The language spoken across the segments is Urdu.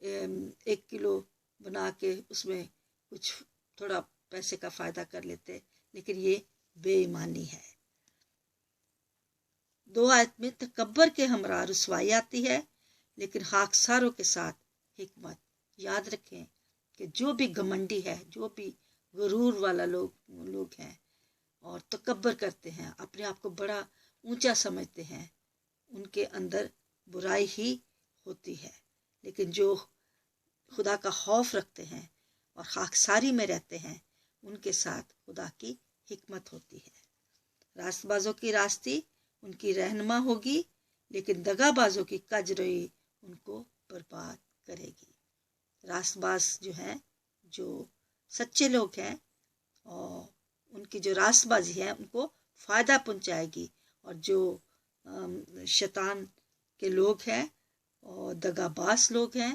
1 کلو بنا کے اس میں کچھ تھوڑا پیسے کا فائدہ کر لیتے، لیکن یہ بے ایمانی ہے۔ 2 آیت میں تکبر کے ہمراہ رسوائی آتی ہے، لیکن خاکساروں کے ساتھ حکمت۔ یاد رکھیں کہ جو بھی گھمنڈی ہے، جو بھی غرور والا لوگ ہیں اور تکبر کرتے ہیں، اپنے آپ کو بڑا اونچا سمجھتے ہیں، ان کے اندر برائی ہی ہوتی ہے، لیکن جو خدا کا خوف رکھتے ہیں اور خاکساری میں رہتے ہیں، ان کے ساتھ خدا کی حکمت ہوتی ہے۔ راست بازوں کی راستی ان کی رہنما ہوگی، لیکن دغا بازوں کی کج روی ان کو برباد کرے گی۔ راست باز جو ہیں، جو سچے لوگ ہیں، اور ان کی جو راست بازی ہے ان کو فائدہ پہنچائے گی، اور جو شیطان کے لوگ ہیں اور دغا باز لوگ ہیں،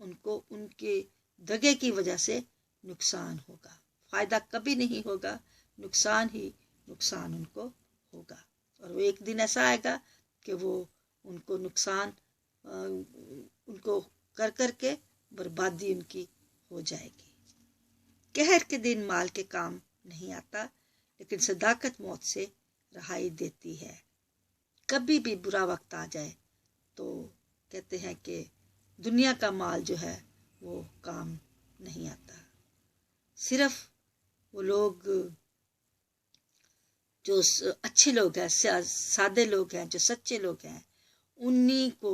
ان کو ان کے دغے کی وجہ سے نقصان ہوگا۔ فائدہ کبھی نہیں ہوگا، نقصان ہی نقصان ان کو ہوگا، اور وہ ایک دن ایسا آئے گا کہ وہ ان کو نقصان ان کو کر کے بربادی ان کی ہو جائے گی۔ قہر کے دن مال کے کام نہیں آتا، لیکن صداقت موت سے رہائی دیتی ہے۔ کبھی بھی برا وقت آ جائے تو کہتے ہیں کہ دنیا کا مال جو ہے وہ کام نہیں آتا۔ صرف وہ لوگ جو اچھے لوگ ہیں، سادے لوگ ہیں، جو سچے لوگ ہیں، انہی کو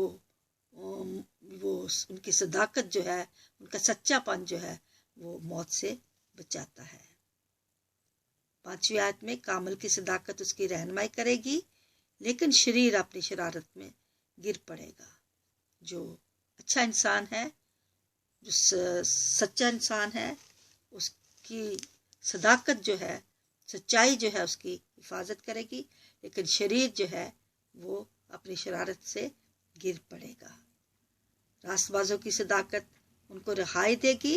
وہ ان کی صداقت جو ہے، ان کا سچا پن جو ہے وہ موت سے بچاتا ہے۔ 5ویں آیت میں کامل کی صداقت اس کی رہنمائی کرے گی، لیکن شریر اپنی شرارت میں گر پڑے گا۔ جو اچھا انسان ہے، جو سچا انسان ہے، اس کی صداقت جو ہے، سچائی جو ہے، اس کی حفاظت کرے گی، لیکن شریر جو ہے وہ اپنی شرارت سے گر پڑے گا۔ راست بازوں کی صداقت ان کو رہائی دے گی،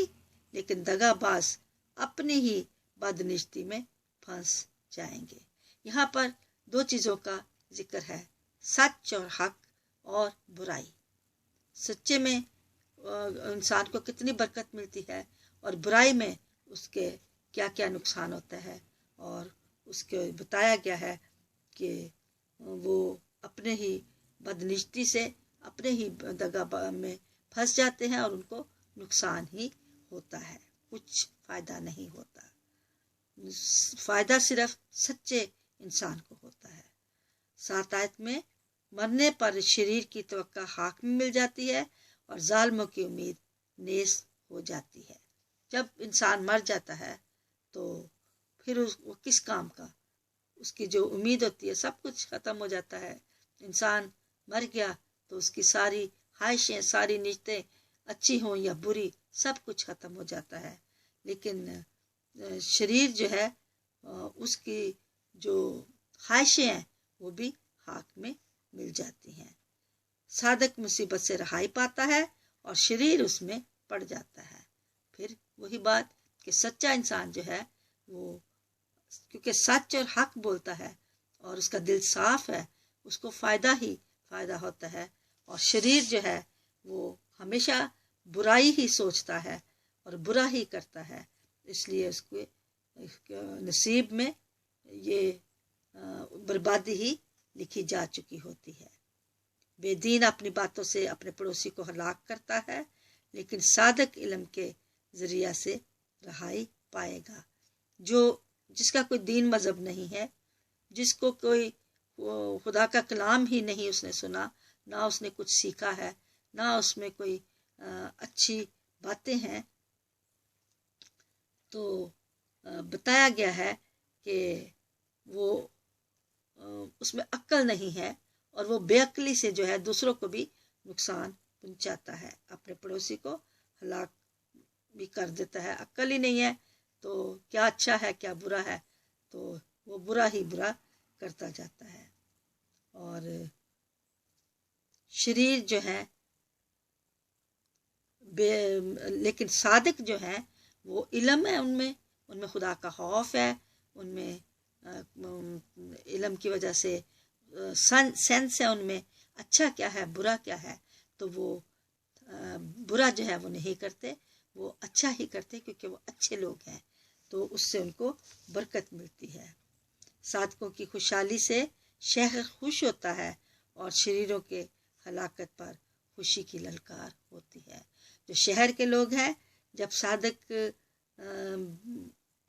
لیکن دغا باز اپنی ہی بدنشتی میں پھنس جائیں گے۔ یہاں پر 2 چیزوں کا ذکر ہے، سچ اور حق اور برائی۔ سچے میں انسان کو کتنی برکت ملتی ہے، اور برائی میں اس کے کیا کیا نقصان ہوتا ہے، اور اس کو بتایا گیا ہے کہ وہ اپنے ہی بدنشتی سے، اپنے ہی دغا میں پھنس جاتے ہیں، اور ان کو نقصان ہی ہوتا ہے، کچھ فائدہ نہیں ہوتا۔ فائدہ صرف سچے انسان کو ہوتا ہے۔ 7 آیت میں مرنے پر شریر کی توقع خاک میں مل جاتی ہے، اور ظالموں کی امید نیز ہو جاتی ہے۔ جب انسان مر جاتا ہے تو پھر وہ کس کام کا، اس کی جو امید ہوتی ہے سب کچھ ختم ہو جاتا ہے۔ انسان مر گیا تو اس کی ساری خواہشیں، ساری نیتیں، اچھی ہوں یا بری، سب کچھ ختم ہو جاتا ہے، لیکن شریر جو ہے، اس کی جو خواہشیں ہیں وہ بھی خاک میں مل جاتی ہیں۔ صادق مصیبت سے رہائی پاتا ہے، اور شریر اس میں پڑ جاتا ہے۔ پھر وہی بات کہ سچا انسان جو ہے وہ کیونکہ سچ اور حق بولتا ہے اور اس کا دل صاف ہے، اس کو فائدہ ہی فائدہ ہوتا ہے، اور شریر جو ہے وہ ہمیشہ برائی ہی سوچتا ہے اور برا ہی کرتا ہے، اس لیے اس کے نصیب میں یہ بربادی ہی لکھی جا چکی ہوتی ہے۔ بے دین اپنی باتوں سے اپنے پڑوسی کو ہلاک کرتا ہے، لیکن صادق علم کے ذریعہ سے رہائی پائے گا۔ جس کا کوئی دین مذہب نہیں ہے، جس کو کوئی خدا کا کلام ہی نہیں اس نے سنا، نہ اس نے کچھ سیکھا ہے، نہ اس میں کوئی اچھی باتیں ہیں، تو بتایا گیا ہے کہ وہ اس میں عقل نہیں ہے، اور وہ بے عقلی سے جو ہے دوسروں کو بھی نقصان پہنچاتا ہے، اپنے پڑوسی کو ہلاک بھی کر دیتا ہے۔ عقل ہی نہیں ہے تو کیا اچھا ہے کیا برا ہے، تو وہ برا ہی برا کرتا جاتا ہے۔ اور شریر جو ہے لیکن صادق جو ہے وہ علم ہے، ان میں خدا کا خوف ہے، ان میں علم کی وجہ سے سینس ہے، ان میں اچھا کیا ہے برا کیا ہے، تو وہ برا جو ہے وہ نہیں کرتے، وہ اچھا ہی کرتے کیونکہ وہ اچھے لوگ ہیں، تو اس سے ان کو برکت ملتی ہے۔ صادقوں کی خوشحالی سے شہر خوش ہوتا ہے اور شریروں کے ہلاکت پر خوشی کی للکار ہوتی ہے۔ جو شہر کے لوگ ہیں جب صادق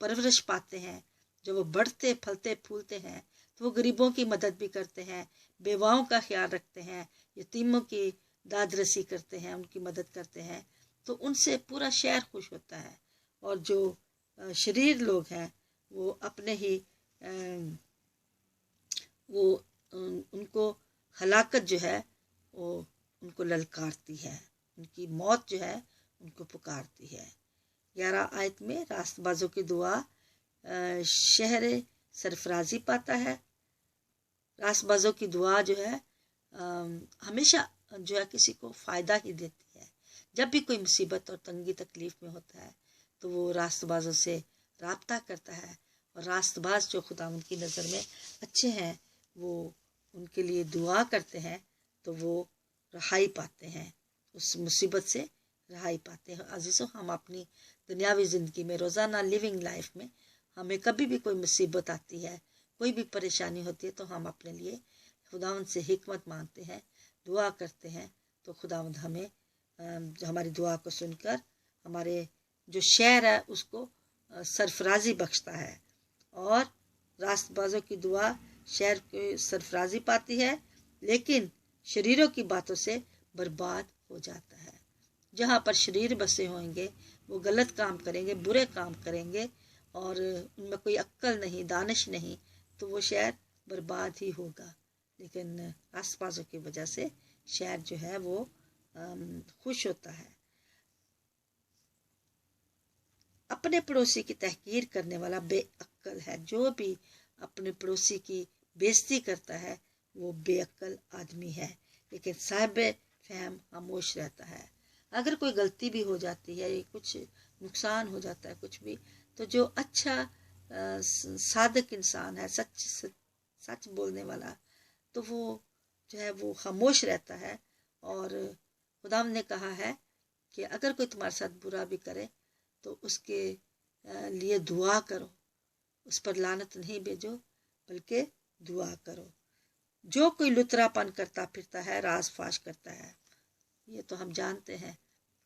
پرورش پاتے ہیں، جو وہ بڑھتے پھلتے پھولتے ہیں، تو وہ غریبوں کی مدد بھی کرتے ہیں، بیواؤں کا خیال رکھتے ہیں، یتیموں کی داد رسی کرتے ہیں، ان کی مدد کرتے ہیں، تو ان سے پورا شہر خوش ہوتا ہے۔ اور جو شریر لوگ ہیں وہ اپنے ہی وہ ان کو ہلاکت جو ہے وہ ان کو للکارتی ہے، ان کی موت جو ہے ان کو پکارتی ہے۔ 11 آیت میں راست بازوں کی دعا شہر سرفرازی پاتا ہے۔ راست بازوں کی دعا جو ہے ہمیشہ جو ہے کسی کو فائدہ ہی دیتی ہے۔ جب بھی کوئی مصیبت اور تنگی تکلیف میں ہوتا ہے تو وہ راست بازوں سے رابطہ کرتا ہے، اور راست باز جو خداوند کی نظر میں اچھے ہیں وہ ان کے لیے دعا کرتے ہیں تو وہ رہائی پاتے ہیں، اس مصیبت سے رہائی پاتے ہیں۔ عزیزو، ہم اپنی دنیاوی زندگی میں روزانہ لیونگ لائف میں ہمیں کبھی بھی کوئی مصیبت آتی ہے، کوئی بھی پریشانی ہوتی ہے، تو ہم اپنے لیے خداوند سے حکمت مانگتے ہیں، دعا کرتے ہیں، تو خداوند ہمیں جو ہماری دعا کو سن کر ہمارے جو شہر ہے اس کو سرفرازی بخشتا ہے، اور راست بازوں کی دعا شہر کی سرفرازی پاتی ہے، لیکن شریروں کی باتوں سے برباد ہو جاتا ہے۔ جہاں پر شریر بسے ہوئیں گے وہ غلط کام کریں گے، برے کام کریں گے، اور ان میں کوئی عقل نہیں، دانش نہیں، تو وہ شہر برباد ہی ہوگا۔ لیکن راست بازوں کی وجہ سے شہر جو ہے وہ خوش ہوتا ہے۔ اپنے پڑوسی کی تحقیر کرنے والا بے عقل ہے۔ جو بھی اپنے پڑوسی کی بےزتی کرتا ہے وہ بے عقل آدمی ہے، لیکن صاحب فہم خاموش رہتا ہے۔ اگر کوئی غلطی بھی ہو جاتی ہے، کچھ نقصان ہو جاتا ہے، کچھ بھی، تو جو اچھا صادق انسان ہے، سچ بولنے والا، تو وہ جو ہے وہ خاموش رہتا ہے۔ اور خدا نے کہا ہے کہ اگر کوئی تمہارے ساتھ برا بھی کرے تو اس کے لیے دعا کرو، اس پر لعنت نہیں بھیجو بلکہ دعا کرو۔ جو کوئی لترا پن کرتا پھرتا ہے راز فاش کرتا ہے۔ یہ تو ہم جانتے ہیں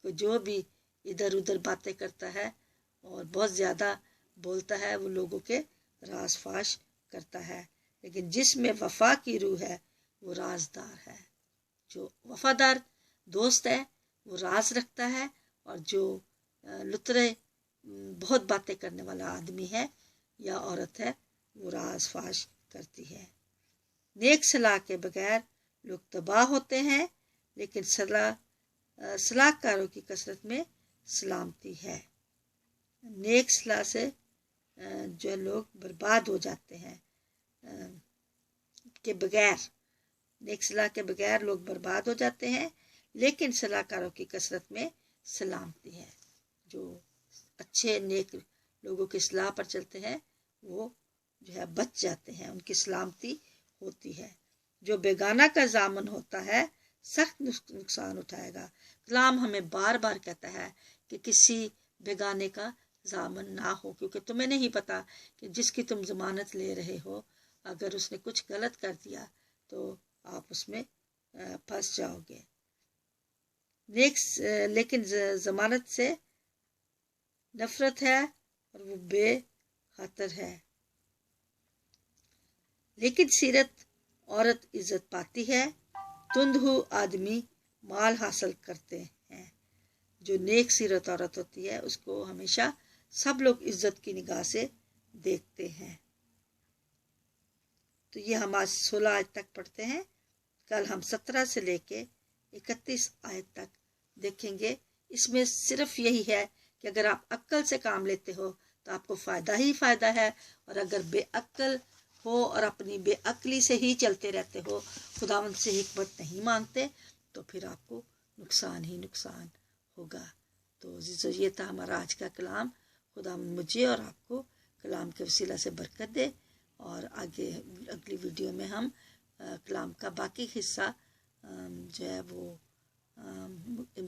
کہ جو بھی ادھر ادھر باتیں کرتا ہے اور بہت زیادہ بولتا ہے وہ لوگوں کے راز فاش کرتا ہے، لیکن جس میں وفا کی روح ہے وہ رازدار ہے۔ جو وفادار دوست ہے وہ راز رکھتا ہے، اور جو لترے بہت باتیں کرنے والا آدمی ہے یا عورت ہے وہ راز فاش کرتی ہے۔ نیک صلاح کے بغیر لوگ تباہ ہوتے ہیں، لیکن صلاح کاروں کی کثرت میں سلامتی ہے۔ نیک صلاح سے جو لوگ برباد ہو جاتے ہیں کے بغیر، نیک صلاح کے بغیر لوگ برباد ہو جاتے ہیں، لیکن صلاح کاروں کی کثرت میں سلامتی ہے۔ جو اچھے نیک لوگوں کی صلاح پر چلتے ہیں وہ جو ہے بچ جاتے ہیں، ان کی سلامتی ہوتی ہے۔ جو بیگانہ کا ضامن ہوتا ہے سخت نقصان اٹھائے گا۔ کلام ہمیں بار بار کہتا ہے کہ کسی بیگانے کا ضامن نہ ہو، کیونکہ تمہیں نہیں پتا کہ جس کی تم ضمانت لے رہے ہو اگر اس نے کچھ غلط کر دیا تو آپ اس میں پھنس جاؤ گے۔ لیکن ضمانت سے نفرت ہے اور وہ بے خطر ہے، لیکن سیرت عورت عزت پاتی ہے، تندہو آدمی مال حاصل کرتے ہیں۔ جو نیک سیرت عورت ہوتی ہے اس کو ہمیشہ سب لوگ عزت کی نگاہ سے دیکھتے ہیں۔ تو یہ ہم آج 16 آیت تک پڑھتے ہیں، کل ہم 17 سے لے کے 31 آیت تک دیکھیں گے۔ اس میں صرف یہی ہے کہ اگر آپ عقل سے کام لیتے ہو تو آپ کو فائدہ ہی فائدہ ہے، اور اگر بے عقل ہو اور اپنی بے عقلی سے ہی چلتے رہتے ہو، خداوند سے حکمت نہیں مانگتے، تو پھر آپ کو نقصان ہی نقصان ہوگا۔ تو یہ تھا ہمارا آج کا کلام۔ خداوند مجھے اور آپ کو کلام کے وسیلہ سے برکت دے، اور آگے اگلی ویڈیو میں ہم کلام کا باقی حصہ جو ہے وہ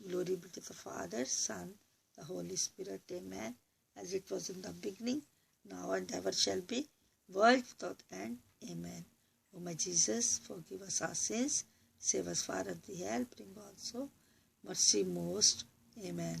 Glory be to the Father, Son, the Holy Spirit. Amen. As it was in the beginning, now and ever shall be, world without end. Amen. O my Jesus, forgive us our sins, save us far of the hell, bring also mercy most. Amen.